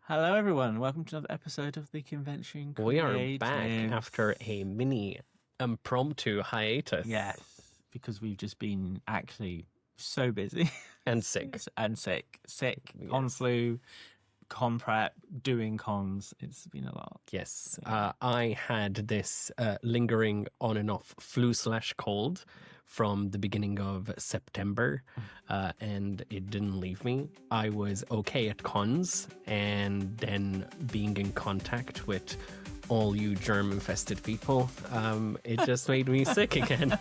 Hello, everyone. Welcome to another episode of the Convention We are Creatives. back after a mini impromptu hiatus. Yes, because we've just been actually so busy. And sick. and sick. Sick. Yes. Con flu, con prep, doing cons. It's been a lot. Yes. I had this lingering on and off flu/cold from the beginning of September, and it didn't leave me. I was okay at cons, and then being in contact with all you germ-infested people, it just made me sick again,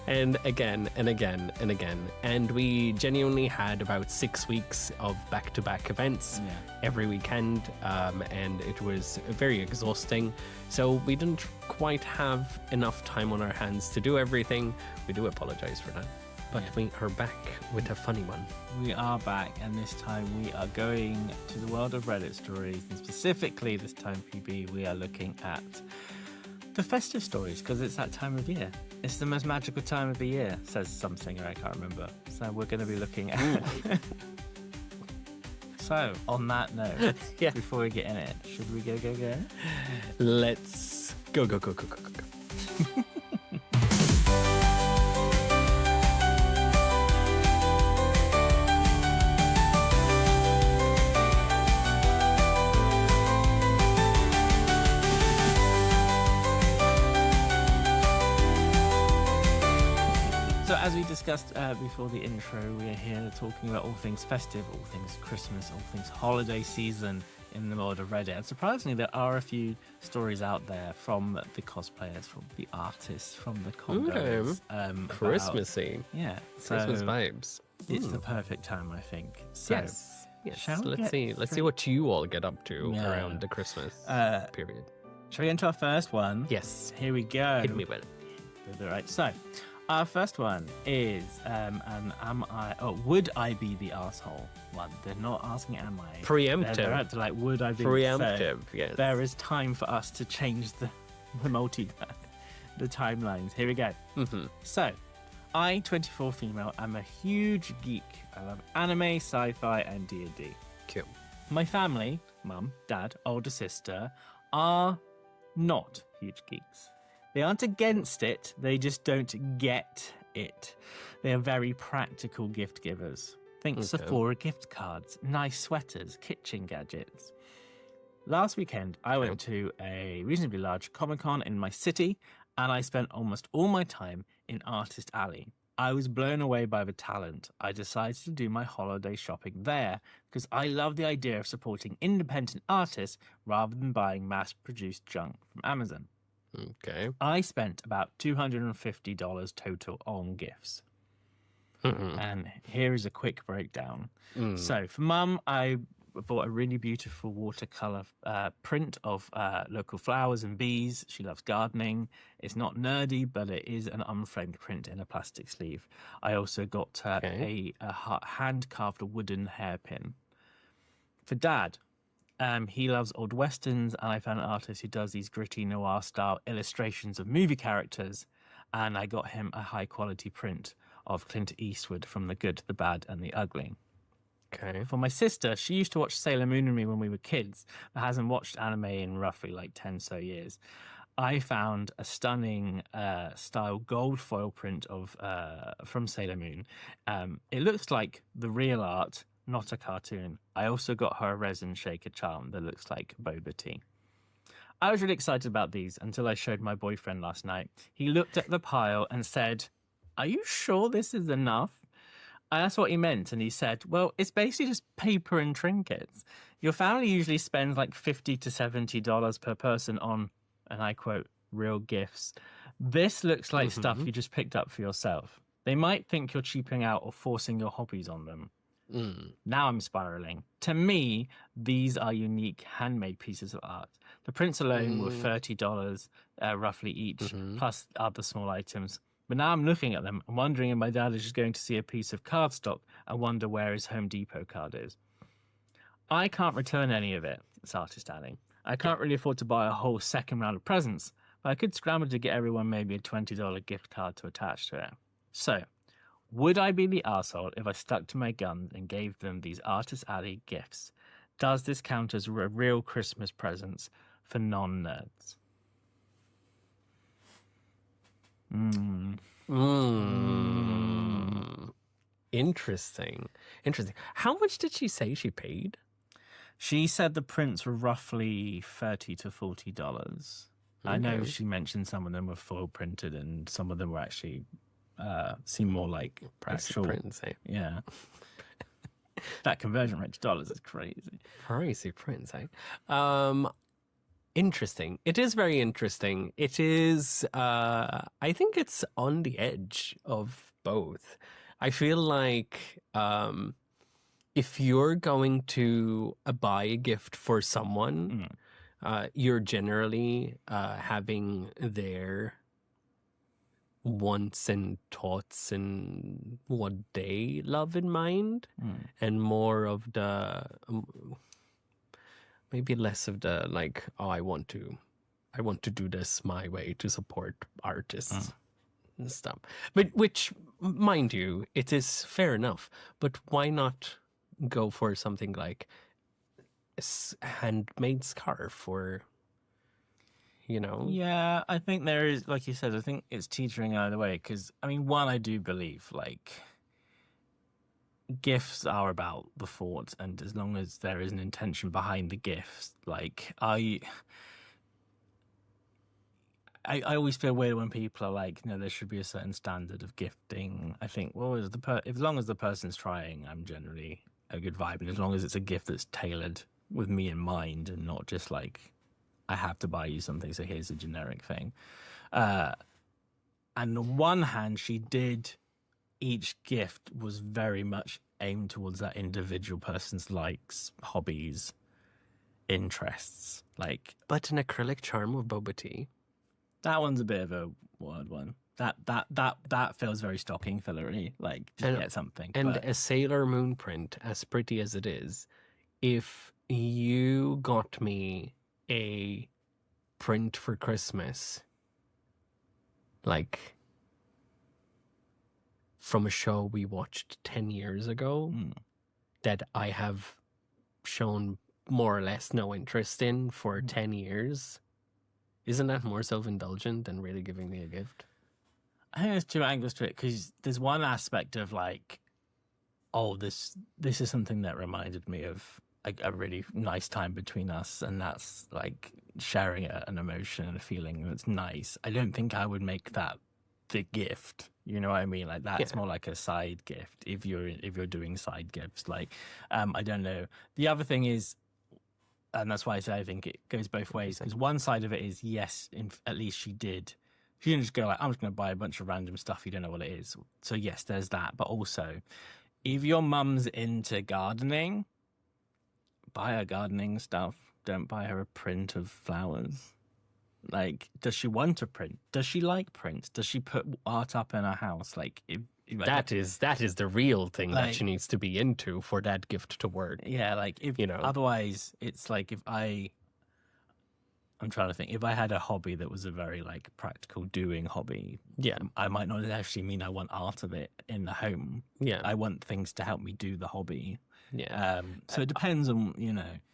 and again, and again, and again. And we genuinely had about 6 weeks of back-to-back events every weekend, and it was very exhausting. So we didn't quite have enough time on our hands to do everything. We do apologize for that. But we are back with a funny one. We are back, and this time we are going to the world of Reddit stories, and specifically this time, PB, we are looking at the festive stories, because it's that time of year. It's the most magical time of the year, says some singer, I can't remember. So we're going to be looking at... So, on that note, before we get in it, should we go? Let's go. So as we discussed before the intro, we are here talking about all things festive, all things Christmas, all things holiday season in the world of Reddit. And surprisingly, there are a few stories out there from the cosplayers, from the artists, from the condos. Christmassy. So Christmas vibes. It's the perfect time, I think. So, Yes. shall we Let's see what you all get up to around the Christmas period. Shall we get into our first one? Yes. Here we go. Hit me with it. All right. So, our first one is would I be the asshole one? They're not asking am I. Preemptive. They're out to like, would I be Preemptive, so yes. There is time for us to change the timelines. Here we go. Mm-hmm. So, I, 24 female, am a huge geek. I love anime, sci-fi, and D&D. Cool. My family, mum, dad, older sister, are not huge geeks. They aren't against it, they just don't get it. They are very practical gift givers. Think Sephora gift cards, nice sweaters, kitchen gadgets. Last weekend, I went to a reasonably large Comic-Con in my city, and I spent almost all my time in Artist Alley. I was blown away by the talent. I decided to do my holiday shopping there because I love the idea of supporting independent artists rather than buying mass-produced junk from Amazon. Okay. I spent about $250 total on gifts. And here is a quick breakdown. So for mum, I bought a really beautiful watercolor print of local flowers and bees. She loves gardening. It's not nerdy, but it is an unframed print in a plastic sleeve. I also got a hand-carved wooden hairpin. For dad, he loves old westerns, and I found an artist who does these gritty noir-style illustrations of movie characters, and I got him a high-quality print of Clint Eastwood from The Good, the Bad, and the Ugly. Okay. For my sister, she used to watch Sailor Moon and me when we were kids, but hasn't watched anime in roughly like 10 so years. I found a stunning style gold foil print of from Sailor Moon. It looks like the real art, not a cartoon. I also got her a resin shaker charm that looks like boba tea. I was really excited about these until I showed my boyfriend last night. He looked at the pile and said, "Are you sure this is enough?" I asked what he meant, and he said, "Well, it's basically just paper and trinkets. Your family usually spends like $50 to $70 per person on," and I quote, "real gifts. This looks like stuff you just picked up for yourself. They might think you're cheaping out or forcing your hobbies on them." Now I'm spiraling. To me, these are unique handmade pieces of art. The prints alone were $30 roughly each, plus other small items. But now I'm looking at them and wondering if my dad is just going to see a piece of cardstock and wonder where his Home Depot card is. I can't return any of it, it's Artist Alley. I can't really afford to buy a whole second round of presents, but I could scramble to get everyone maybe a $20 gift card to attach to it. So, would I be the arsehole if I stuck to my guns and gave them these Artist Alley gifts? Does this count as a real Christmas presents for non-nerds? Interesting. Interesting. How much did she say she paid? She said the prints were roughly $30 to $40. I know Okay. she mentioned some of them were foil printed and some of them were actually seem more like Pricey actual prints, eh? Yeah. That conversion rate to dollars is crazy. Pricey prints, eh? Interesting. It is very interesting. It is, I think it's on the edge of both. I feel like if you're going to buy a gift for someone, you're generally having their wants and thoughts and what they love in mind, and more of the maybe less of the like, oh, I want to do this my way to support artists and stuff. But which, mind you, it is fair enough. But why not go for something like a handmade scarf or, you know? Yeah, I think there is, like you said, I think it's teetering either way. Because, I mean, one, I do believe, like, gifts are about the thought, and as long as there is an intention behind the gifts, like, I always feel weird when people are like, no, there should be a certain standard of gifting. I think, well, as long as the person's trying, I'm generally a good vibe, and as long as it's a gift that's tailored with me in mind and not just like, I have to buy you something, so here's a generic thing. And on one hand, each gift was very much aimed towards that individual person's likes, hobbies, interests. Like, But an acrylic charm of boba tea. that one's a bit of a word one. That feels very stocking fillery. Like, just get something. And but a Sailor Moon print, as pretty as it is, if you got me a print for Christmas, like from a show we watched 10 years ago, that I have shown more or less no interest in for 10 years, isn't that more self-indulgent than really giving me a gift? I think there's two angles to it, because there's one aspect of like, oh, this is something that reminded me of a really nice time between us, and that's like sharing an emotion and a feeling that's nice. I don't think I would make that the gift. You know what I mean? Like, that's more like a side gift if you're doing side gifts. Like, I don't know. The other thing is, and that's why I say I think it goes both ways, because one side of it is, yes, at least she didn't just go like, I'm just going to buy a bunch of random stuff, you don't know what it is. So yes, there's that. But also, if your mum's into gardening, buy her gardening stuff. Don't buy her a print of flowers. Like, does she want a print? Does she like prints? Does she put art up in her house? Like, if that is the real thing like, that she needs to be into for that gift to work. Yeah, like, if you know, otherwise it's like, I'm trying to think, if I had a hobby that was a very like practical doing hobby, I might not actually mean I want art of it in the home. I want things to help me do the hobby. So it depends on,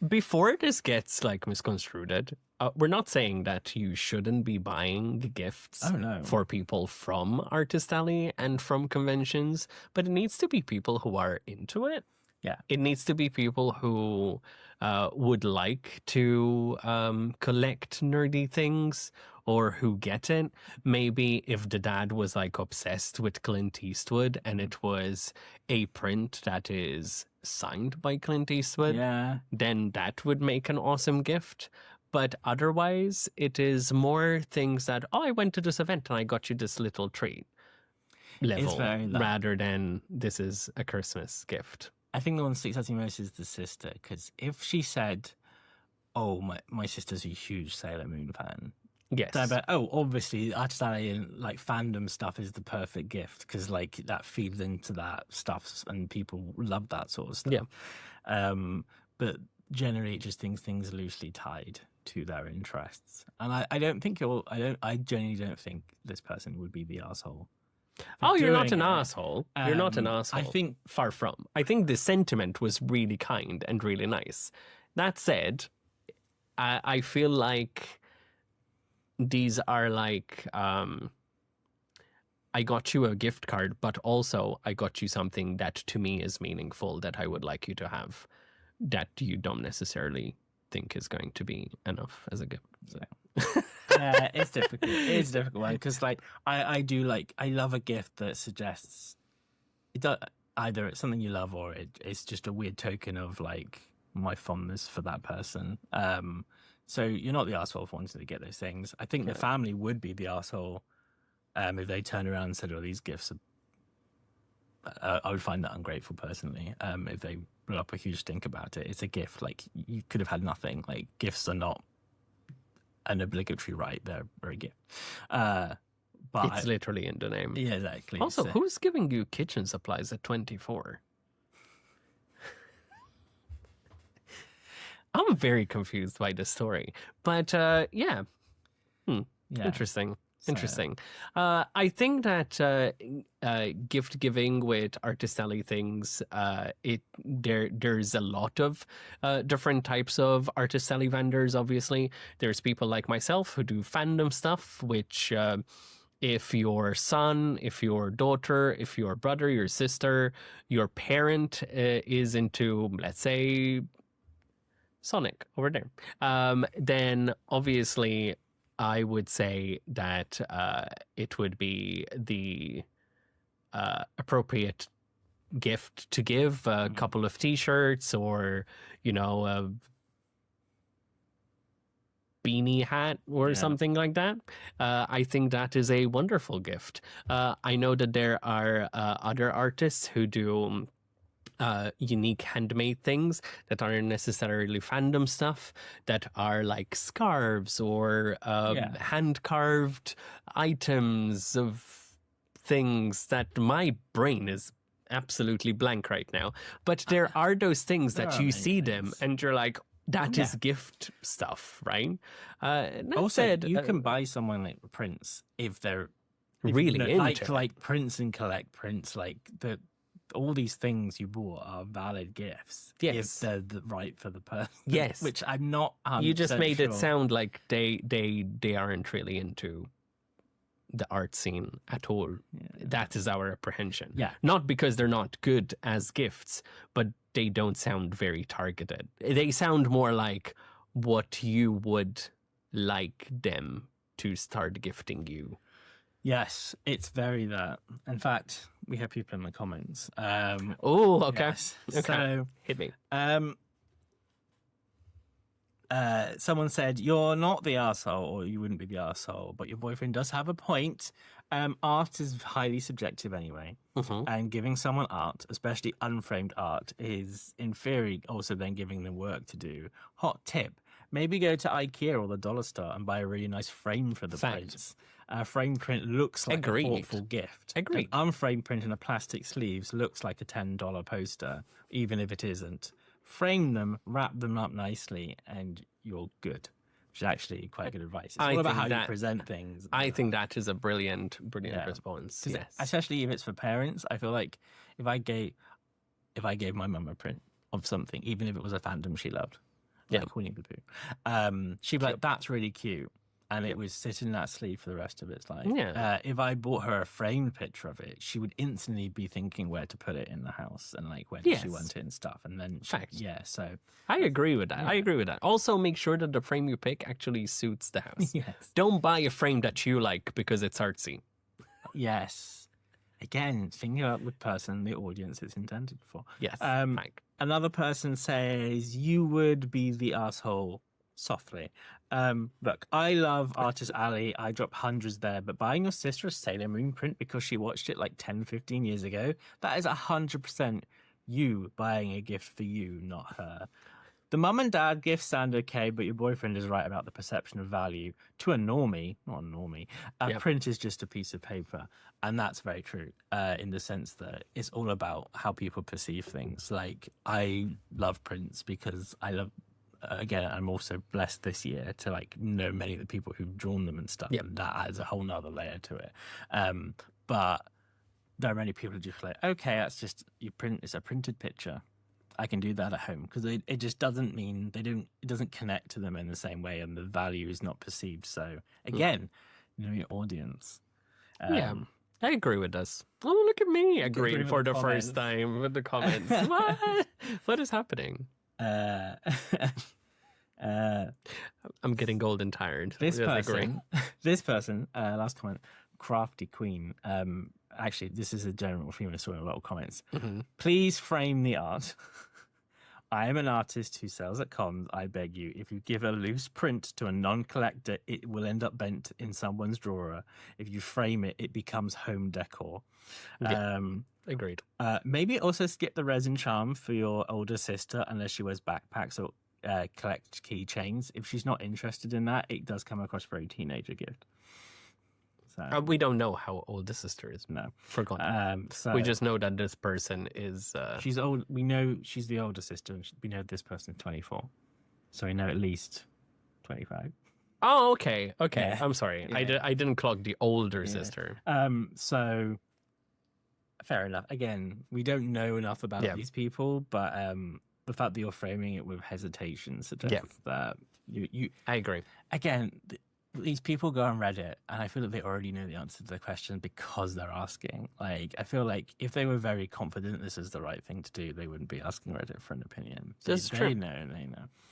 before this gets like misconstrued, we're not saying that you shouldn't be buying gifts for people from Artist Alley and from conventions, but it needs to be people who are into it. It needs to be people who would like to collect nerdy things, or who get it. Maybe if the dad was like obsessed with Clint Eastwood and it was a print that is signed by Clint Eastwood, then that would make an awesome gift. But otherwise, it is more things that, oh, I went to this event and I got you this little treat level, rather than this is a Christmas gift. I think the one that sticks out to me most is the sister, because if she said, oh, my sister's a huge Sailor Moon fan. Yes. But, obviously, Artist Alley and like fandom stuff is the perfect gift, because like that feeds into that stuff and people love that sort of stuff. But generally, it just things are loosely tied to their interests, and I genuinely don't think this person would be the asshole. Oh, you're not an asshole. You're not an asshole. I think far from. I think the sentiment was really kind and really nice. That said, I feel like these are like I got you a gift card, but also I got you something that to me is meaningful that I would like you to have that you don't necessarily think is going to be enough as a gift. So. Yeah, it's difficult. It's a difficult one because, like, I do like I love a gift that suggests it does, either it's something you love or it's just a weird token of like my fondness for that person. So you're not the arsehole for wanting to get those things. I think the family would be the arsehole if they turned around and said, "Oh, these gifts are." I would find that ungrateful personally. If they blew up a huge stink about it, it's a gift. Like you could have had nothing. Like gifts are not an obligatory right; they're a gift. But It's literally in the name. yeah, exactly. Also, So, who's giving you kitchen supplies at 24? I'm very confused by this story. But yeah. yeah, Interesting. So- Interesting. I think that gift giving with artistelli things, there's a lot of different types of artistelli vendors. Obviously, there's people like myself who do fandom stuff, which if your son, if your daughter, if your brother, your sister, your parent is into, let's say, Sonic over there, then obviously I would say that it would be the appropriate gift to give a couple of T-shirts or, you know, a beanie hat or something like that. I think that is a wonderful gift. I know that there are other artists who do unique handmade things that aren't necessarily fandom stuff, that are like scarves or hand carved items of things that my brain is absolutely blank right now. But there are those things that you see them and you're like, that is gift stuff, right? Also, you can buy someone like Prince if they're really into it. like Prince and collect Prince, like all these things you bought are valid gifts if they're right for the person. Yes, which I'm not. You just made sure. it sound like they aren't really into the art scene at all. That is our apprehension. Yeah, not because they're not good as gifts, but they don't sound very targeted. They sound more like what you would like them to start gifting you. Yes, it's very that. In fact, we have people in the comments. Oh, okay. Yes. Okay. So, hit me. Someone said, "You're not the arsehole, or you wouldn't be the arsehole, but your boyfriend does have a point. Art is highly subjective anyway, and giving someone art, especially unframed art, is in theory also then giving them work to do. Hot tip: maybe go to IKEA or the dollar store and buy a really nice frame for the prints. A frame print looks like a thoughtful gift. Agreed. An unframed print in a plastic sleeves looks like a $10 poster, even if it isn't. Frame them, wrap them up nicely, and you're good." Which is actually quite good advice. It's all about how you present things. I think that is a brilliant response. Yes. Especially if it's for parents. I feel like if I gave my mum a print of something, even if it was a fandom she loved, like Winnie the Pooh, she'd be like, "That's really cute." And it would sit in that sleeve for the rest of its life. Yeah. If I bought her a framed picture of it, she would instantly be thinking where to put it in the house and like where she want it and stuff. And then, so I agree with that. I agree with that. Also, make sure that the frame you pick actually suits the house. Yes. Don't buy a frame that you like because it's artsy. Yes. Again, thinking about the person, the audience it's intended for. Yes. Another person says, "You would be the asshole." Softly. Look, I love Artist Alley. I drop hundreds there, but buying your sister a Sailor Moon print because she watched it like 10, 15 years ago, that is 100% you buying a gift for you, not her. The mum and dad gifts sound okay, but your boyfriend is right about the perception of value. To a normie, not a normie, a print is just a piece of paper. And that's very true in the sense that it's all about how people perceive things. Like, I love prints because I love... Again, I'm also blessed this year to like know many of the people who've drawn them and stuff, and that adds a whole nother layer to it. But there are many people who just like, okay, that's just you print. It's a printed picture. I can do that at home because it just doesn't mean it doesn't connect to them in the same way, and the value is not perceived. So again, your audience. Yeah, I agree with this. Oh, look at me agreeing for the first comments. time with the comments. What is happening? I'm getting golden tired. This person, last comment, Crafty Queen. Actually, this is a general theme. I saw in a lot of comments. Please frame the art. I am an artist who sells at cons. I beg you, if you give a loose print to a non-collector, it will end up bent in someone's drawer. If you frame it, it becomes home decor. Yeah, agreed. Maybe also skip the resin charm for your older sister unless she wears backpacks or collect keychains. If she's not interested in that, it does come across very teenager gift. So We don't know how old the sister is. no, Forgotten. so We just know that this person is. she's old. We know she's the older sister. We know this person's 24, so we know at least 25. Oh, okay. Yeah. I'm sorry. Yeah. I didn't clock the older sister. So fair enough. Again, we don't know enough about these people, but the fact that you're framing it with hesitation suggests that you. I agree. Again, these people go on Reddit, and I feel like they already know the answer to the question because they're asking. Like, I feel like if they were very confident this is the right thing to do, they wouldn't be asking Reddit for an opinion. So That's true. They know.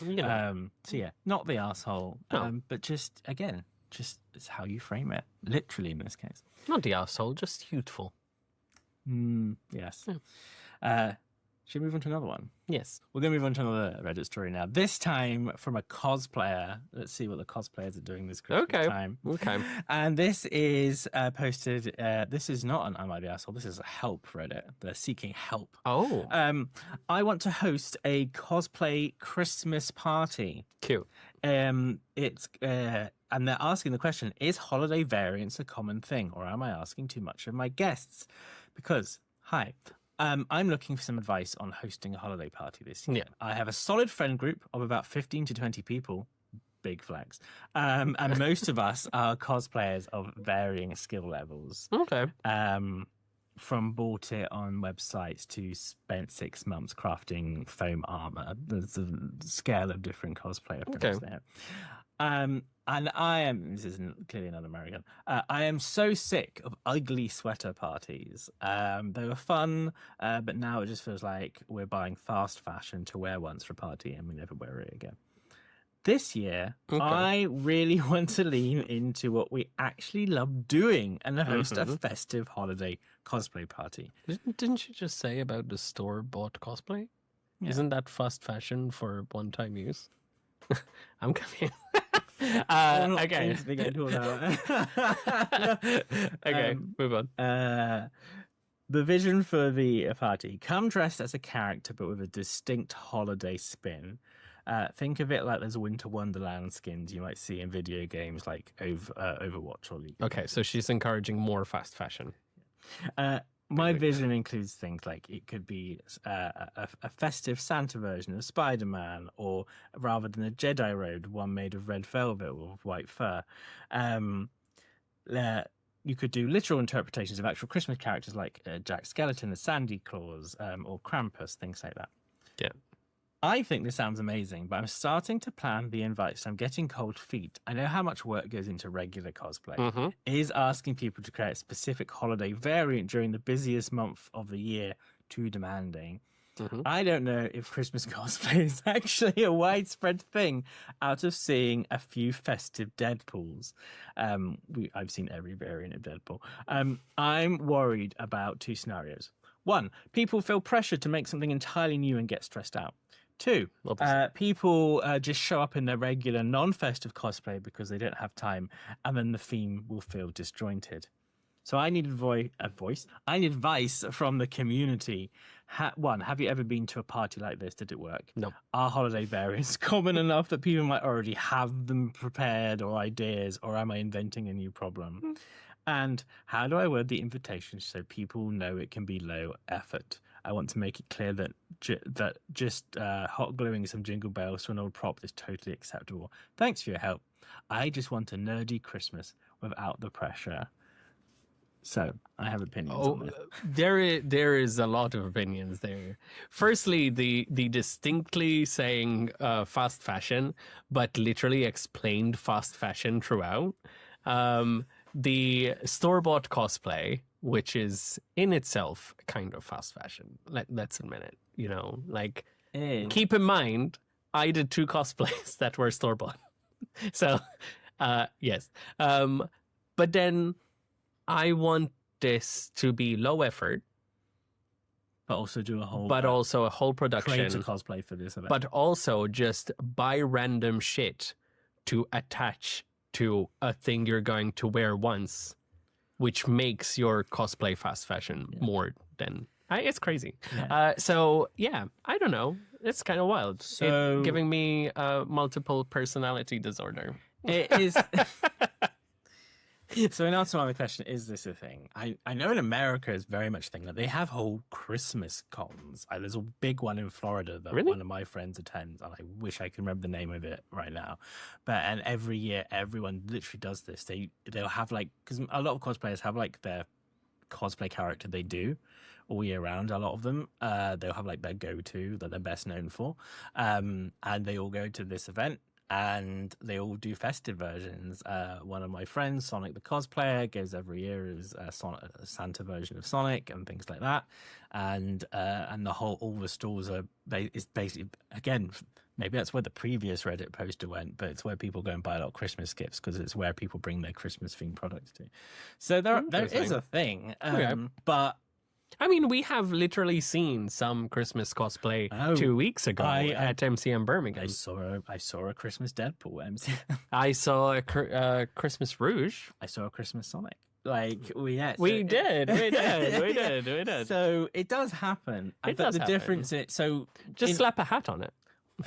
You know. So yeah, not the asshole, but just it's how you frame it. Literally in this case. Not the asshole, just youthful. Yes. Should we move on to another one? Yes. We're going to move on to another Reddit story now. This time from a cosplayer. Let's see what the cosplayers are doing this Christmas time. Okay. And this is posted. This is not an I Might Be Asshole. This is a help Reddit. They're seeking help. Oh. I want to host a cosplay Christmas party. Cute. It's and they're asking the question: is holiday variants a common thing, or am I asking too much of my guests? Because hi. I'm looking for some advice on hosting a holiday party this year. Yeah. I have a solid friend group of about 15 to 20 people, big flags, and most of us are cosplayers of varying skill levels. Okay. From bought it on websites to spent 6 months crafting foam armor. There's a scale of different cosplay approaches there. And this isn't clearly another American. I am so sick of ugly sweater parties. They were fun, but now it just feels like we're buying fast fashion to wear once for a party and we never wear it again. This year, I really want to lean into what we actually love doing and host a festive holiday cosplay party. Didn't you just say about the store-bought cosplay? Yeah. Isn't that fast fashion for one-time use? I'm confused. Okay. Okay, move on. The vision for the party: come dressed as a character but with a distinct holiday spin. Think of it like there's Winter Wonderland skins you might see in video games like Overwatch or League. Okay, so she's encouraging more fast fashion. My vision includes things like it could be a festive Santa version of Spider-Man, or rather than a Jedi robe, one made of red velvet with white fur. You could do literal interpretations of actual Christmas characters like Jack Skellington, the Sandy Claus, or Krampus, things like that. Yeah. I think this sounds amazing, but I'm starting to plan the invite, so I'm getting cold feet. I know how much work goes into regular cosplay. Is asking people to create a specific holiday variant during the busiest month of the year too demanding? I don't know if Christmas cosplay is actually a widespread thing out of seeing a few festive Deadpools. I've seen every variant of Deadpool. I'm worried about 2 scenarios. 1, people feel pressure to make something entirely new and get stressed out. 2, people just show up in their regular non-festive cosplay because they don't have time, and then the theme will feel disjointed. So I need I need advice from the community. 1, have you ever been to a party like this? Did it work? No. Are holiday variants common enough that people might already have them prepared or ideas, or am I inventing a new problem? And how do I word the invitation so people know it can be low effort? I want to make it clear that just hot gluing some jingle bells to an old prop is totally acceptable. Thanks for your help. I just want a nerdy Christmas without the pressure. So I have opinions on Oh, this. there is a lot of opinions there. Firstly, the distinctly saying fast fashion, but literally explained fast fashion throughout. Um, the store-bought cosplay, which is in itself kind of fast fashion. Let's admit it. You know, like keep in mind, I did 2 cosplays that were store-bought. So, yes. But then I want this to be low effort, But also do a whole, but also a whole create a production, cosplay for this event. but also just buy random shit to attach to a thing you're going to wear once, which makes your cosplay fast fashion more than it's crazy. Yeah. So yeah, I don't know. It's kind of wild. So- giving me multiple personality disorder. It is. So in answer to my question, is this a thing? I know in America it's very much a thing. Like they have whole Christmas cons. There's a big one in Florida that Really? one of my friends attends, and I wish I could remember the name of it right now. And every year, everyone literally does this. They'll have like, because a lot of cosplayers have like their cosplay character they do all year round. A lot of them, they'll have like their go-to that they're best known for, and they all go to this event. And they all do festive versions. One of my friends, Sonic the cosplayer, goes every year as a Santa version of Sonic and things like that. And all the stores is basically, again, maybe that's where the previous Reddit poster went, but it's where people go and buy a lot of Christmas gifts because it's where people bring their Christmas themed products to. So there is a thing, but. I mean, we have literally seen some Christmas cosplay 2 weeks ago at MCM Birmingham. I saw a Christmas Deadpool at MCM. I saw a Christmas Rouge. I saw a Christmas Sonic. Like we did. So it does happen. The difference is slap a hat on it.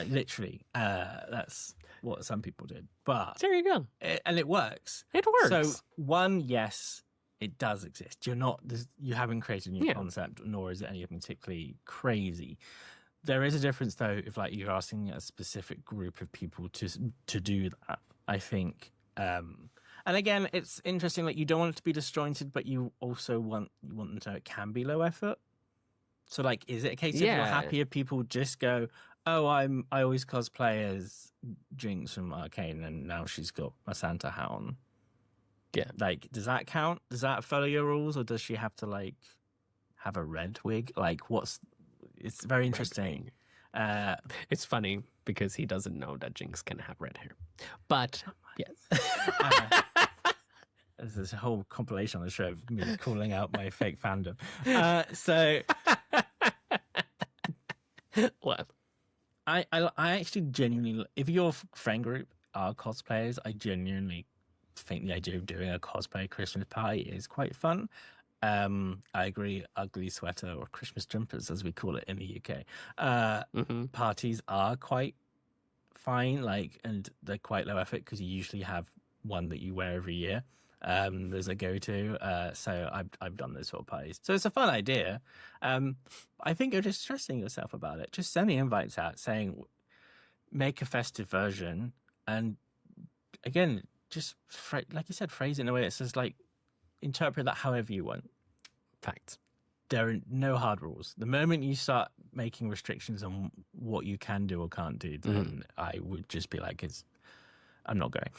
Literally, that's what some people did. But there you go, and it works. It works. So one, yes. It does exist. You haven't created a new concept, nor is it anything particularly crazy. There is a difference, though, if like you're asking a specific group of people to do that. I think, and again, it's interesting. Like you don't want it to be disjointed, but you also want them to know it can be low effort. So, like, is it a case of you're happy if people just go, "Oh, I always cosplay as Jinx from Arcane, and now she's got a Santa hat on." Yeah. Like, does that count? Does that follow your rules, or does she have to like have a red wig? Like, it's very interesting. It's funny because he doesn't know that Jinx can have red hair. But yes. There's this whole compilation on the show of me calling out my fake fandom. So What? I actually genuinely, if your friend group are cosplayers, I genuinely think the idea of doing a cosplay Christmas party is quite fun. I agree, ugly sweater or Christmas jumpers, as we call it in the UK, parties are quite fine, and they're quite low effort because you usually have one that you wear every year. There's a go-to, so I've done those sort of parties. So it's a fun idea. I think you're just stressing yourself about it. Just send the invites out saying, make a festive version, and again, just like you said, phrase it in a way that says like, interpret that however you want. Fact. There are no hard rules. The moment you start making restrictions on what you can do or can't do, then I would just be like, I'm not going.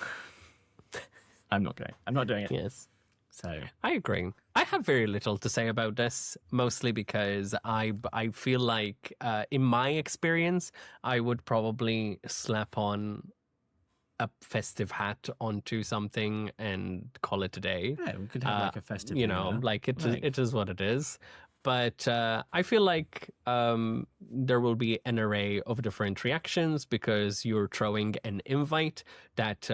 I'm not going. I'm not doing it. Yes. So I agree. I have very little to say about this, mostly because I feel like, in my experience, I would probably slap on a festive hat onto something and call it a day. yeah, we could have like a festive, Like it is what it is. But I feel like there will be an array of different reactions because you're throwing an invite that,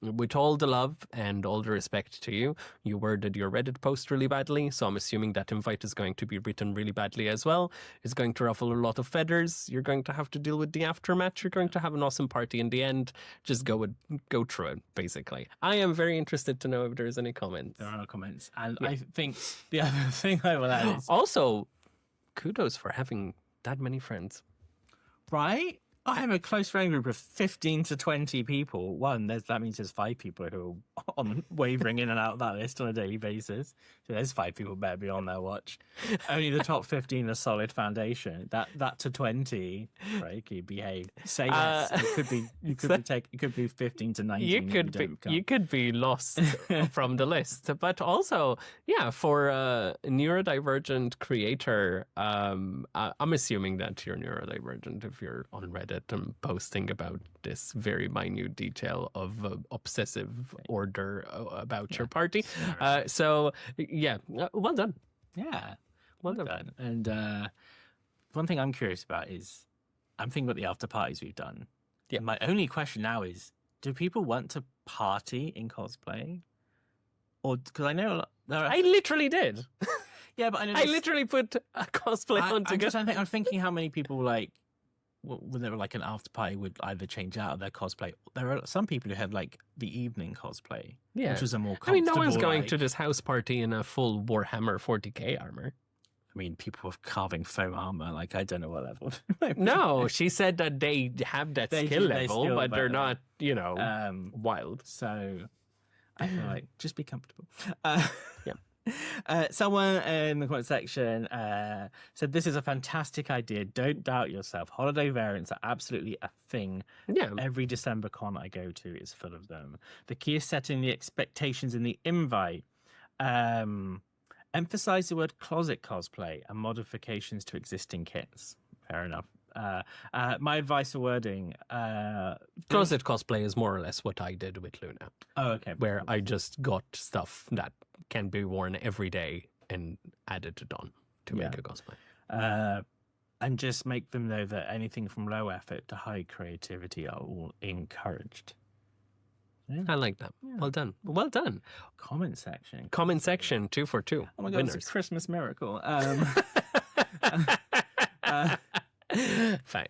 with all the love and all the respect to you, you worded your Reddit post really badly. So I'm assuming that invite is going to be written really badly as well. It's going to ruffle a lot of feathers. You're going to have to deal with the aftermath. You're going to have an awesome party in the end. Just go through it, basically. I am very interested to know if there's any comments. There are no comments. And I think the other thing I will add is... Also, kudos for having that many friends. Right? I have a close friend group of 15 to 20 people. That means there's 5 people who are on wavering in and out of that list on a daily basis. So there's 5 people better be on their watch. Only the top 15 are solid foundation. That to 20, crikey, behave. Say yes. It could be 15 to 19. You could be lost from the list. But also, yeah, for a neurodivergent creator, I'm assuming that you're neurodivergent if you're on Reddit and posting about this very minute detail of obsessive order about your party. So, yeah, well done. Yeah, well done. And one thing I'm curious about is, I'm thinking about the after parties we've done. Yeah. My only question now is, do people want to party in cosplay? Or, because I know I literally did. Yeah, but I literally put a cosplay on together. I'm thinking how many people, like, when they were like an after party, would either change out of their cosplay. There are some people who had like the evening cosplay, which was a more comfortable. I mean, no one's going to this house party in a full Warhammer 40k armor. I mean, people were carving foam armor. Like, I don't know what level. No, she said that they have that skill level, but they're not, wild. So I feel like just be comfortable. Someone in the comment section said, "This is a fantastic idea. Don't doubt yourself. Holiday variants are absolutely a thing. Yeah. Every December con I go to is full of them. The key is setting the expectations in the invite. Emphasize the word closet cosplay and modifications to existing kits." Fair enough. My advice for wording: closet cosplay is more or less what I did with Luna. Oh, okay. Where I just got stuff that can be worn every day and added it on to make a cosplay. And just make them know that anything from low effort to high creativity are all encouraged. Yeah. I like that. Yeah. Well done. Well done. Comment section. 2 for 2. Oh my God, it's a Christmas miracle. Fine.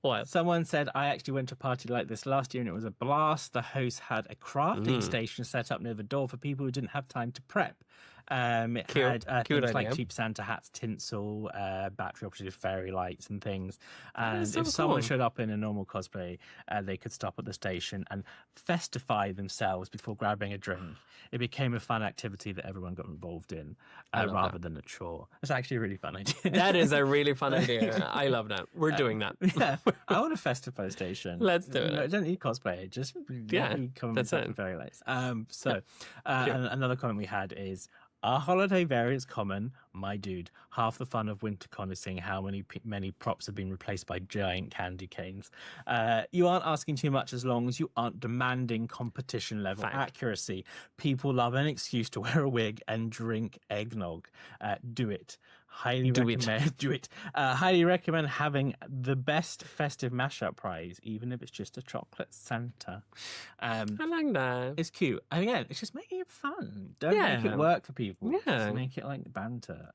What? Someone said, "I actually went to a party like this last year and it was a blast. The host had a crafting station set up near the door for people who didn't have time to prep. It Cute. had Cute things idea. like cheap Santa hats, tinsel, battery operated fairy lights and things. And so if someone cool. showed up in a normal cosplay, they could stop at the station and festify themselves before grabbing a drink. It became a fun activity that everyone got involved in rather than a chore." It's actually a really fun idea. That is a really fun idea. I love that. We're doing that. Yeah, I want a festify station. Let's do it. I don't need cosplay. Just come that's it. very late. Another comment we had is, "Are holiday variants common? My dude, half the fun of WinterCon is seeing how many props have been replaced by giant candy canes. You aren't asking too much as long as you aren't demanding competition level accuracy. People love an excuse to wear a wig and drink eggnog. Do it. Highly recommend having the best festive mashup prize, even if it's just a chocolate Santa." I like that. It's cute. And again, it's just making it fun. Don't make it work for people. Just make it like banter.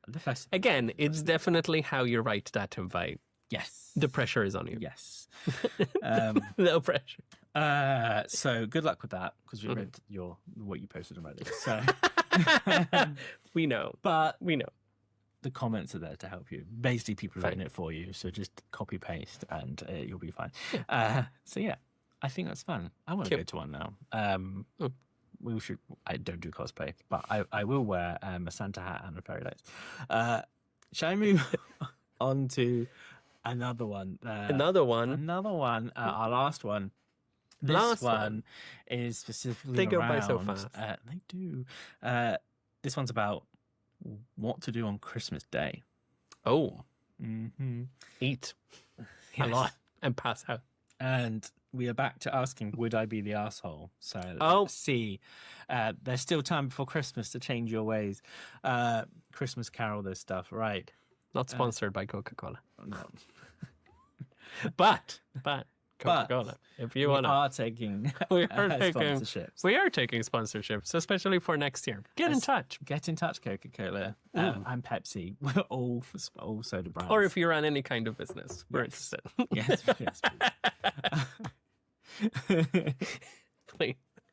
Again, it's definitely how you write that invite. Yes. The pressure is on you. Yes. No pressure. So good luck with that, because we read what you posted on Reddit. So we know. But we know. The comments are there to help you. Basically, people are writing it for you. So just copy paste and you'll be fine. So yeah, I think that's fun. I want to go to one now. We should. I don't do cosplay, but I will wear a Santa hat and a fairy lights. Shall I move on to another one? Another one. Our last one. This one is specifically They go around, by so fast. They do. This one's about what to do on Christmas Day. Oh. Mm-hmm. Eat a lot and pass out. And we are back to asking, would I be the asshole? So let's see. There's still time before Christmas to change your ways. Christmas Carol, this stuff, right? Not sponsored by Coca-Cola. No. But Coca-Cola. If you want to, we are taking sponsorships. We are taking sponsorships, especially for next year. Get in touch, Coca-Cola. And Pepsi. We're all soda brands. Or if you run any kind of business, we're interested. Yes, please.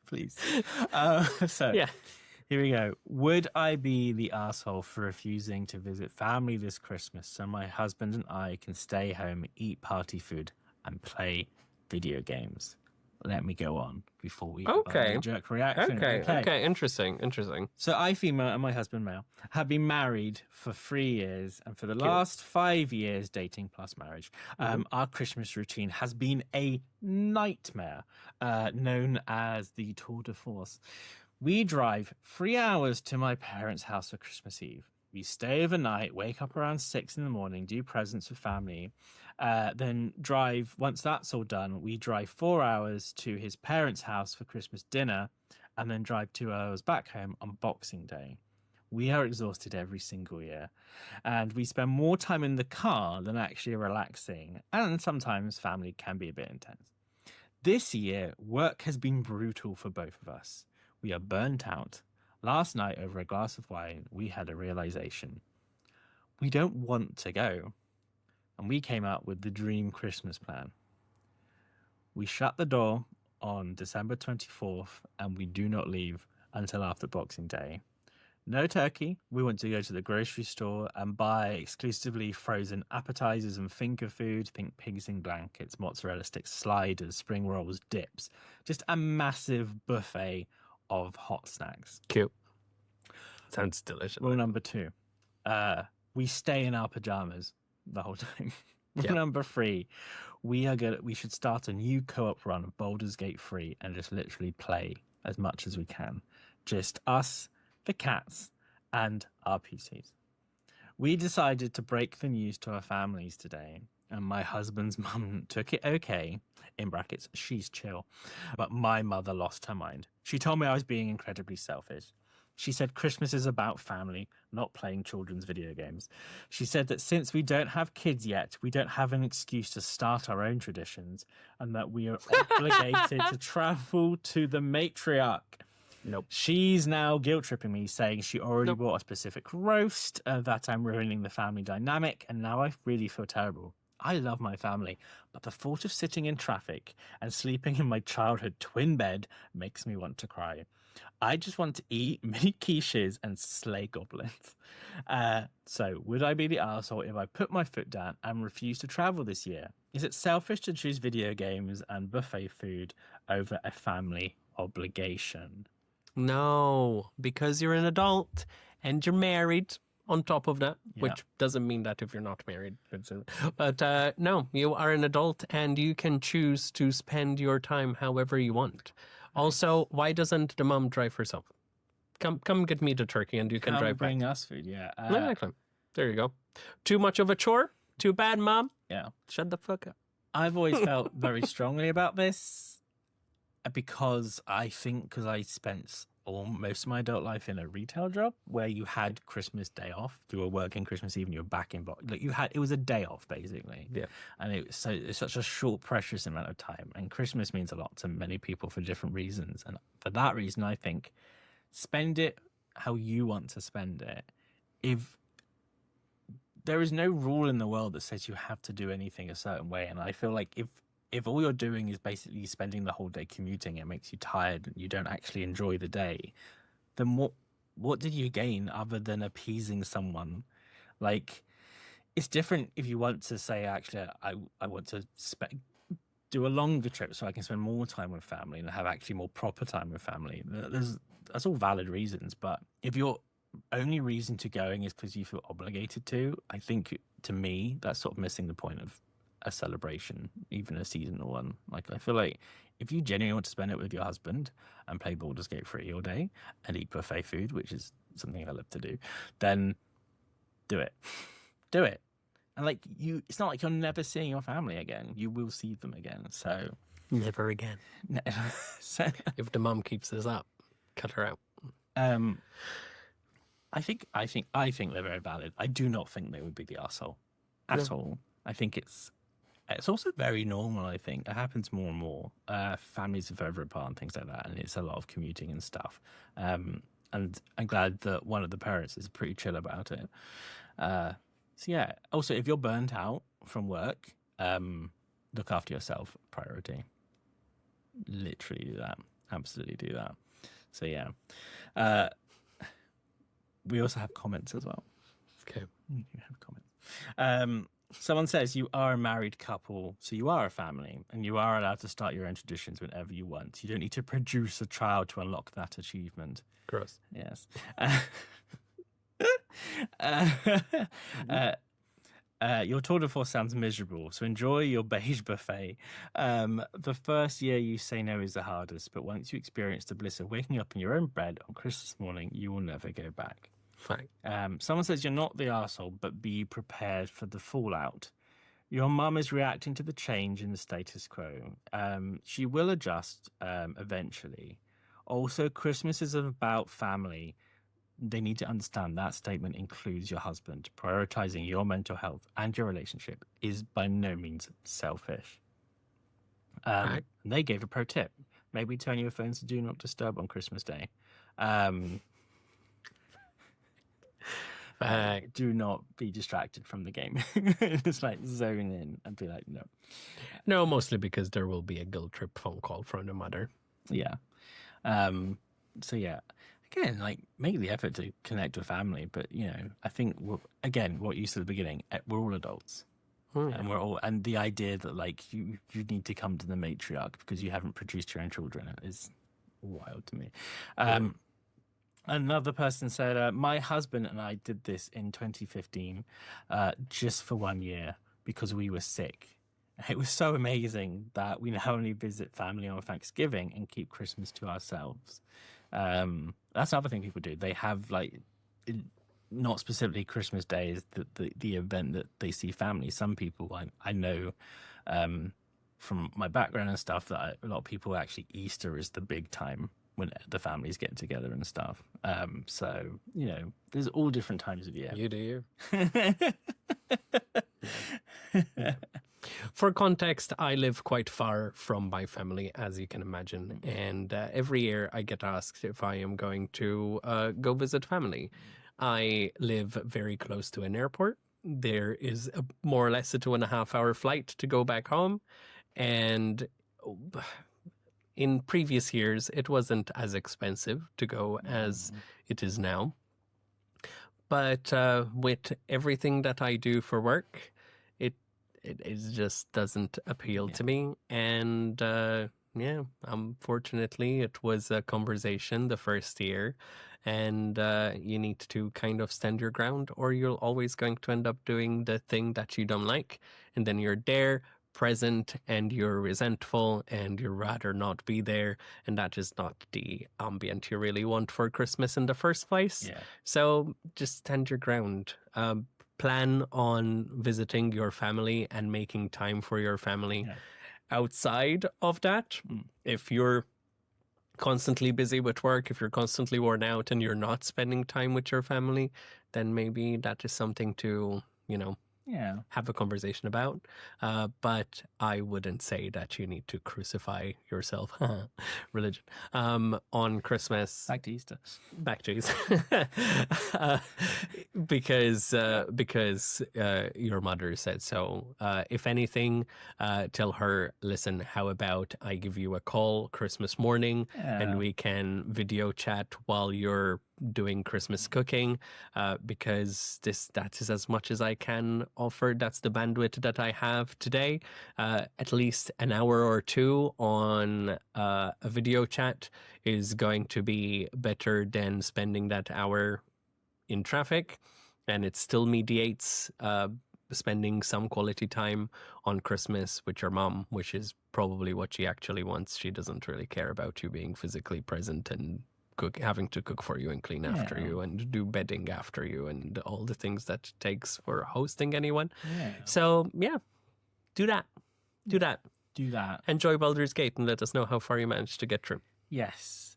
Please. Here we go. Would I be the asshole for refusing to visit family this Christmas so my husband and I can stay home, eat party food, and play video games? Let me go on before we have Okay. a jerk reaction. Okay. Interesting. So I, female, and my husband, male, have been married for 3 years, and for the last 5 years, dating plus marriage, our Christmas routine has been a nightmare, known as the Tour de Force. We drive 3 hours to my parents' house for Christmas Eve. We stay overnight, wake up around 6 in the morning, do presents for family, then drive. Once that's all done, we drive 4 hours to his parents' house for Christmas dinner, and then drive 2 hours back home on Boxing Day. We are exhausted every single year, and we spend more time in the car than actually relaxing, and sometimes family can be a bit intense. This year, work has been brutal for both of us. We are burnt out. Last night, over a glass of wine, we had a realization. We don't want to go. And we came up with the dream Christmas plan. We shut the door on December 24th, and we do not leave until after Boxing Day. No turkey. We want to go to the grocery store and buy exclusively frozen appetizers and finger food. Think pigs in blankets, mozzarella sticks, sliders, spring rolls, dips. Just a massive buffet of hot snacks. Cute. Sounds delicious. Rule number 2. We stay in our pajamas the whole time. Rule number 3. We should start a new co-op run of Baldur's Gate 3 and just literally play as much as we can. Just us, the cats, and our PCs. We decided to break the news to our families today, and my husband's mum took it okay, in brackets, she's chill, but my mother lost her mind. She told me I was being incredibly selfish. She said Christmas is about family, not playing children's video games. She said that since we don't have kids yet, we don't have an excuse to start our own traditions, and that we are obligated to travel to the matriarch. Nope. She's now guilt-tripping me, saying she already bought a specific roast, that I'm ruining the family dynamic, and now I really feel terrible. I love my family, but the thought of sitting in traffic and sleeping in my childhood twin bed makes me want to cry. I just want to eat mini quiches and slay goblins. So, would I be the arsehole if I put my foot down and refuse to travel this year? Is it selfish to choose video games and buffet food over a family obligation? No, because you're an adult and you're married on top of that, which doesn't mean that if you're not married. But no, you are an adult and you can choose to spend your time however you want. Also, why doesn't the mom drive herself? Come get me the turkey and you can drive back. Bring us food, yeah. Exactly. There you go. Too much of a chore? Too bad, mom? Yeah. Shut the fuck up. I've always felt very strongly about this because I spent most of my adult life in a retail job where you had Christmas Day off. You were working Christmas Eve and you were back in it was a day off basically. Yeah. And it's such a short, precious amount of time. And Christmas means a lot to many people for different reasons. And for that reason, I think spend it how you want to spend it. If there is no rule in the world that says you have to do anything a certain way, and I feel like if all you're doing is basically spending the whole day commuting, it makes you tired and you don't actually enjoy the day, then what did you gain other than appeasing someone? Like, it's different if you want to say, actually, I want to do a longer trip so I can spend more time with family and have actually more proper time with family. That's all valid reasons. But if your only reason to going is because you feel obligated to, I think, to me, that's sort of missing the point of a celebration, even a seasonal one. Like, I feel like if you genuinely want to spend it with your husband and play Baldur's Gate 3 all day and eat buffet food, which is something I love to do, then do it. Do it. And like, it's not like you're never seeing your family again. You will see them again. So never again. So, if the mom keeps this up, cut her out. I think they're very valid. I do not think they would be the arsehole at all. I think it's also very normal. I think it happens more and more. Families are further apart and things like that, and it's a lot of commuting and stuff. And I'm glad that one of the parents is pretty chill about it. So yeah. Also, if you're burnt out from work, look after yourself. Priority. Literally do that. Absolutely do that. So yeah. we also have comments as well. Okay. You have comments. Someone says you are a married couple, so you are a family, and you are allowed to start your own traditions whenever you want. You don't need to produce a child to unlock that achievement. Gross. Yes. Uh, your tour de force sounds miserable, so enjoy your beige buffet. The first year you say no is the hardest, but once you experience the bliss of waking up in your own bed on Christmas morning, you will never go back. Fine. Someone says you're not the arsehole, but be prepared for the fallout. Your mum is reacting to the change in the status quo. She will adjust eventually. Also, Christmas is about family. They need to understand that statement includes your husband. Prioritizing your mental health and your relationship is by no means selfish. Right. They gave a pro tip. Maybe turn your phones to do not disturb on Christmas Day. Do not be distracted from the game. Just like zone in and be like, no. No, mostly because there will be a guilt trip phone call from the mother. Yeah. So yeah, again, like make the effort to connect with family, but I think what you said at the beginning, we're all adults, and we're all, and the idea that like you need to come to the matriarch because you haven't produced your own children is wild to me. Another person said, my husband and I did this in 2015, just for 1 year because we were sick. It was so amazing that we not only visit family on Thanksgiving and keep Christmas to ourselves. That's another thing people do. They have not specifically Christmas Day is the event that they see family. Some people I know from my background and stuff that a lot of people actually Easter is the big time when the families get together and stuff. So there's all different times of year. You do you. Yeah. For context, I live quite far from my family, as you can imagine. And every year I get asked if I am going to go visit family. I live very close to an airport. There is more or less a 2.5-hour flight to go back home. And in previous years, it wasn't as expensive to go as it is now. But with everything that I do for work, it just doesn't appeal to me. And unfortunately, it was a conversation the first year. And you need to kind of stand your ground, or you're always going to end up doing the thing that you don't like. And then you're there, present, and you're resentful, and you'd rather not be there. And that is not the ambient you really want for Christmas in the first place. Yeah. So just stand your ground. Plan on visiting your family and making time for your family. Outside of that, if you're constantly busy with work, if you're constantly worn out and you're not spending time with your family, then maybe that is something to, have a conversation about. But I wouldn't say that you need to crucify yourself, religion, on Christmas. Back to Easter. Back to Easter. Because your mother said so. If anything, tell her, listen, how about I give you a call Christmas morning and we can video chat while you're doing Christmas cooking, because that is as much as I can offer. That's the bandwidth that I have today. At least an hour or two on a video chat is going to be better than spending that hour in traffic, and it still mediates spending some quality time on Christmas with your mom, which is probably what she actually wants. She doesn't really care about you being physically present and having to cook for you and clean after you and do bedding after you and all the things that it takes for hosting anyone. So do that. Enjoy Baldur's Gate and let us know how far you managed to get through. Yes.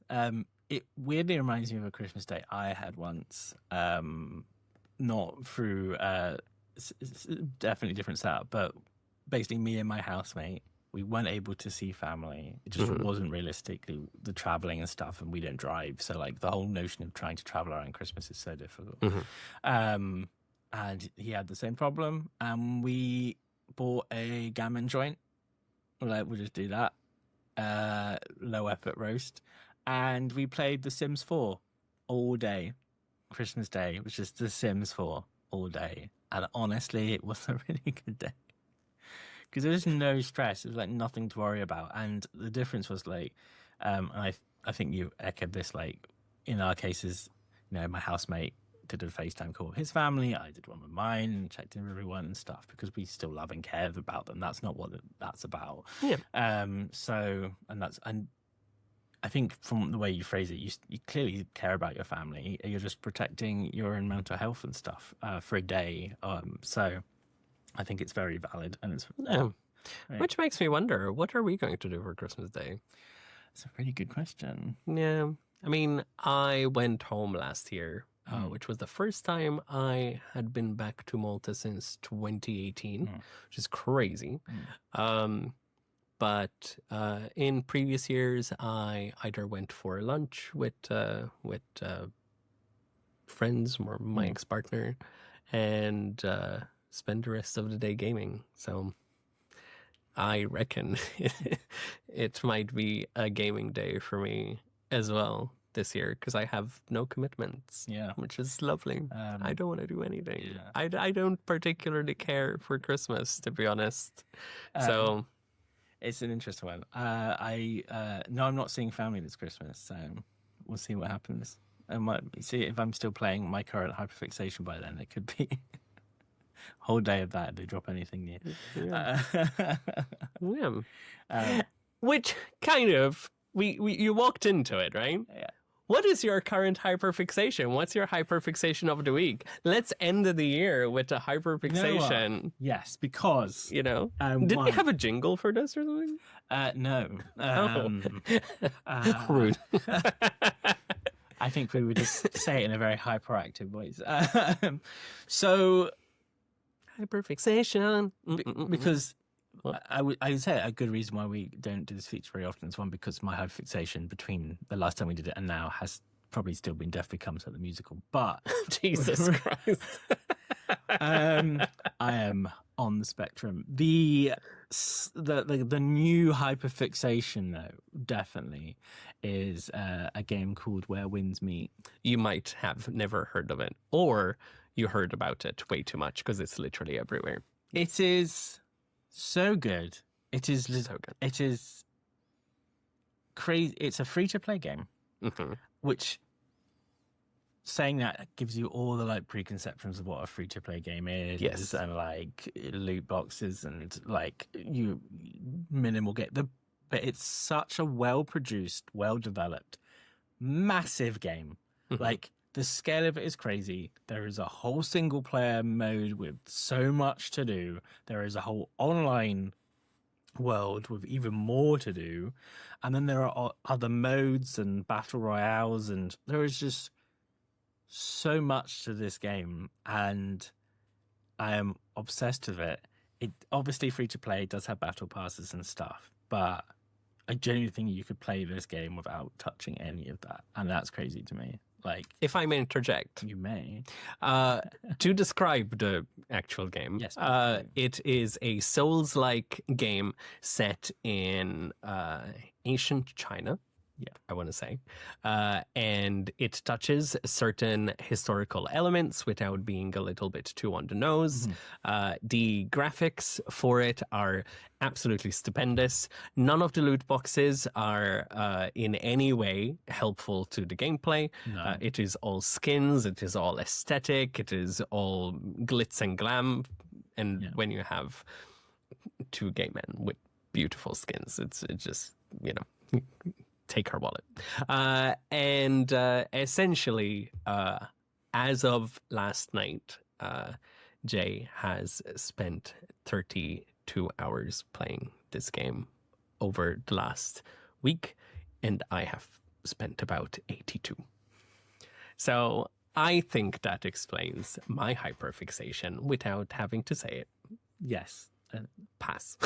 It weirdly reminds me of a Christmas day I had once, not through definitely different setup, but basically me and my housemate, we weren't able to see family. It just wasn't realistically the traveling and stuff, and we don't drive. So like the whole notion of trying to travel around Christmas is so difficult. And he had the same problem, and we bought a gammon joint. Like we'll just do that. Low effort roast. And we played The Sims 4 all day. Christmas Day was just The Sims 4 all day. And honestly, it was a really good day. Because there was no stress. It was like nothing to worry about. And the difference was like, I think you echoed this, like in our cases, my housemate did a FaceTime call with his family. I did one with mine and checked in with everyone and stuff because we still love and care about them. That's not what that's about. Yeah. And I think from the way you phrase it, you clearly care about your family. You're just protecting your own mental health and stuff for a day. So I think it's very valid, and it's Yeah. right. Which makes me wonder, what are we going to do for Christmas Day? It's a really good question. Yeah. I mean, I went home last year, which was the first time I had been back to Malta since 2018, which is crazy. But in previous years, I either went for lunch with friends or my ex-partner and spend the rest of the day gaming. So I reckon it might be a gaming day for me as well this year because I have no commitments. Yeah, which is lovely. I don't want to do anything. Yeah. I don't particularly care for Christmas, to be honest. So it's an interesting one. No, I'm not seeing family this Christmas, so we'll see what happens. I might see if I'm still playing my current hyperfixation by then. It could be a whole day of that if they drop anything new. Yeah. Which kind of you walked into it, right? Yeah. What is your current hyperfixation? What's your hyperfixation of the week? Let's end the year with a hyperfixation. Yes, because did we have a jingle for this or something? No. Rude. I think we would just say it in a very hyperactive voice. So hyperfixation, because I would say a good reason why we don't do this feature very often is one, because my hyperfixation between the last time we did it and now has probably still been Death Becomes Her, the musical. But Jesus Christ, I am on the spectrum. The new hyperfixation though definitely is a game called Where Winds Meet. You might have never heard of it, or you heard about it way too much because it's literally everywhere. It is so good. It is so good. It is crazy. It's a free-to-play game, which, saying that, gives you all the like preconceptions of what a free-to-play game is. Yes. And like loot boxes and like you minimal game. But it's such a well-produced, well-developed, massive game. Like, the scale of it is crazy. There is a whole single-player mode with so much to do. There is a whole online world with even more to do. And then there are other modes and battle royales, and there is just so much to this game. And I am obsessed with it. It obviously free-to-play, does have battle passes and stuff, but I genuinely think you could play this game without touching any of that. And that's crazy to me. Like, if I may interject, you may. To describe the actual game, yes, it is a Souls-like game set in ancient China. Yeah, I want to say. And it touches certain historical elements without being a little bit too on the nose. The graphics for it are absolutely stupendous. None of the loot boxes are in any way helpful to the gameplay. No. It is all skins. It is all aesthetic. It is all glitz and glam. And when you have two gay men with beautiful skins, it's just, take her wallet. And essentially, as of last night, Jay has spent 32 hours playing this game over the last week, and I have spent about 82. So I think that explains my hyperfixation without having to say it. Yes. Pass.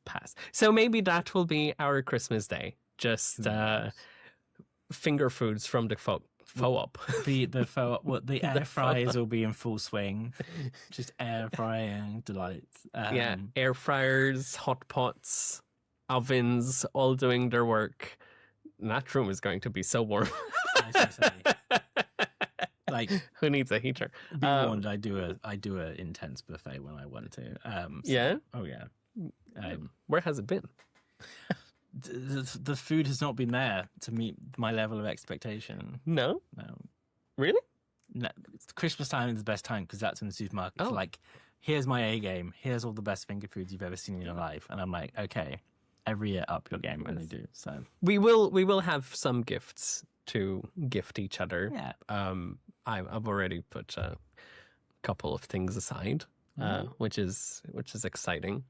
Pass. So maybe that will be our Christmas day. Just finger foods from the faux up. The air fryers will be in full swing. Just air frying delights. Air fryers, hot pots, ovens, all doing their work. that room is going to be so warm. I was gonna say, like, Who needs a heater? be warned, I do a intense buffet when I want to. Yeah? Oh yeah. Where has it been? The food has not been there to meet my level of expectation. No? No. Really? No, Christmas time is the best time because that's when the supermarkets Oh. are like, here's my A game. Here's all the best finger foods you've ever seen in your life. And I'm like, okay, every year up your game when they do. So We will have some gifts to gift each other. yeah. I've already put a couple of things aside, which is exciting.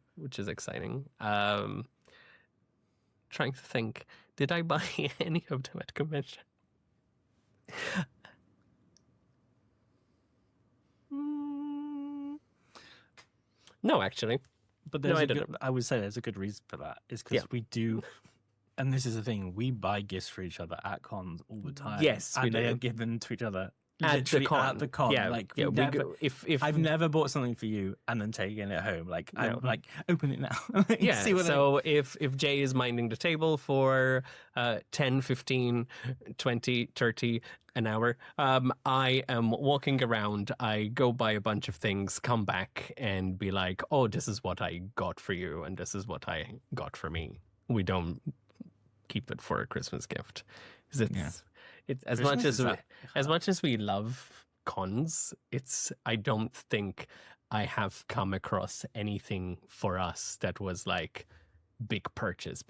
Trying to think, did I buy any of them at convention? No, actually. But No, there's I didn't. I would say there's a good reason for that. Is because we do, and this is the thing, we buy gifts for each other at cons all the time. Yes, we and they do. are given to each other At literally the con. at the con. Yeah, like yeah. we We never, go, if I've never bought something for you and then taken it home. Like I'm No. like, open it now. yeah, See what so if Jay is minding the table for 10, 15, 20, 30 an hour, I am walking around, I go buy a bunch of things, come back and be like, oh, this is what I got for you and this is what I got for me. We don't keep it for a Christmas gift. 'Cause it's as much as we love cons, I don't think I have come across anything for us that was like big purchase.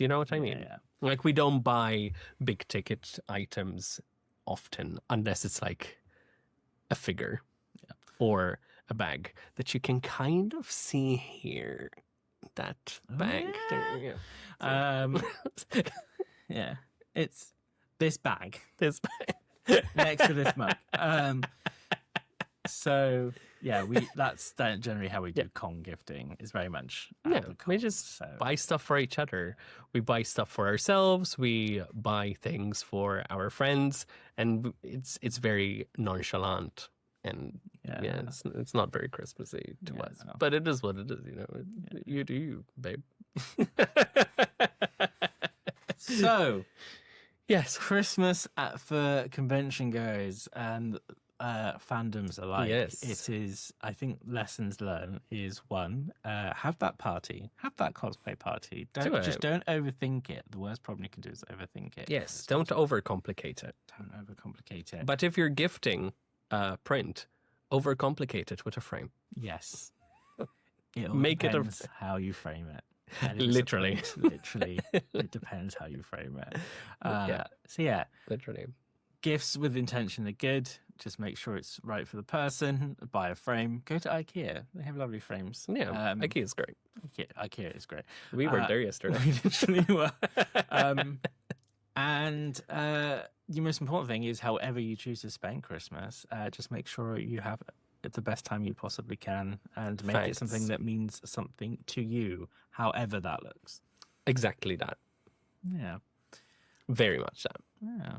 You know what I mean? Yeah. Like we don't buy big ticket items often unless it's like a figure or a bag that you can kind of see here. That bag there. Yeah. Yeah. It's this bag This next to this mug. So yeah, that's generally how we do con gifting. Is very much at Yeah, the we con, just so. buy stuff for each other. We buy stuff for ourselves. We buy things for our friends, and it's very nonchalant. And Yeah. it's not very Christmassy to Yeah, us, no. but it is what it is. You know, you do you, babe. So Yes. Christmas for convention goers and fandoms alike. Yes. It is. I think lessons learned is one: have that party, have that cosplay party. Do it. Just don't overthink it. The worst problem you can do is overthink it. Yes. Don't overcomplicate it. Don't overcomplicate it. But if you're gifting print, overcomplicate it with a frame. Yes, it all Make it a- depends how you frame it. And it's a Literally. point, literally, it depends how you frame it. Yeah. So yeah, Literally. gifts with intention are good. Just make sure it's right for the person. Buy a frame. Go to IKEA. They have lovely frames. Yeah. IKEA is great. IKEA is great. We were there yesterday. We literally were. And the most important thing is, however you choose to spend Christmas, just make sure you have it the best time you possibly can, and make it Thanks. something that means something to you, however that looks. Exactly that. Yeah, Very much that. yeah.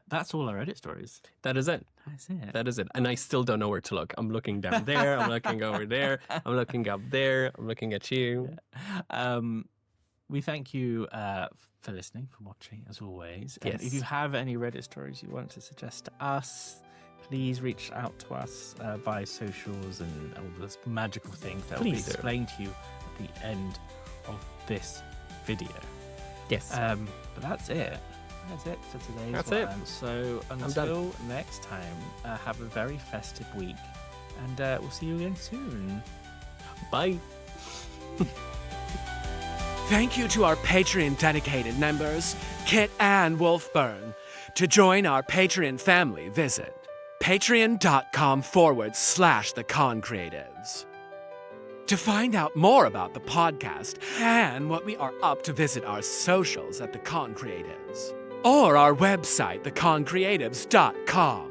That's all our Reddit stories. That is it. That's it. That is it. And I still don't know where to look. I'm looking down there. I'm looking over there. I'm looking up there. I'm looking at you. We thank you for listening, for watching, as always. And Yes. if you have any Reddit stories you want to suggest to us, please reach out to us via socials and all those magical things that will be Please do. explained to you at the end of this video. Yes. But that's it. That's it for today's That's it. one. So done. until next time, have a very festive week, and we'll see you again soon. Bye. Thank you to our Patreon dedicated members, Kit and Wolfburn. To join our Patreon family, visit patreon.com/theconcreatives. To find out more about the podcast and what we are up to, visit our socials at The Con Creatives or our website, theconcreatives.com.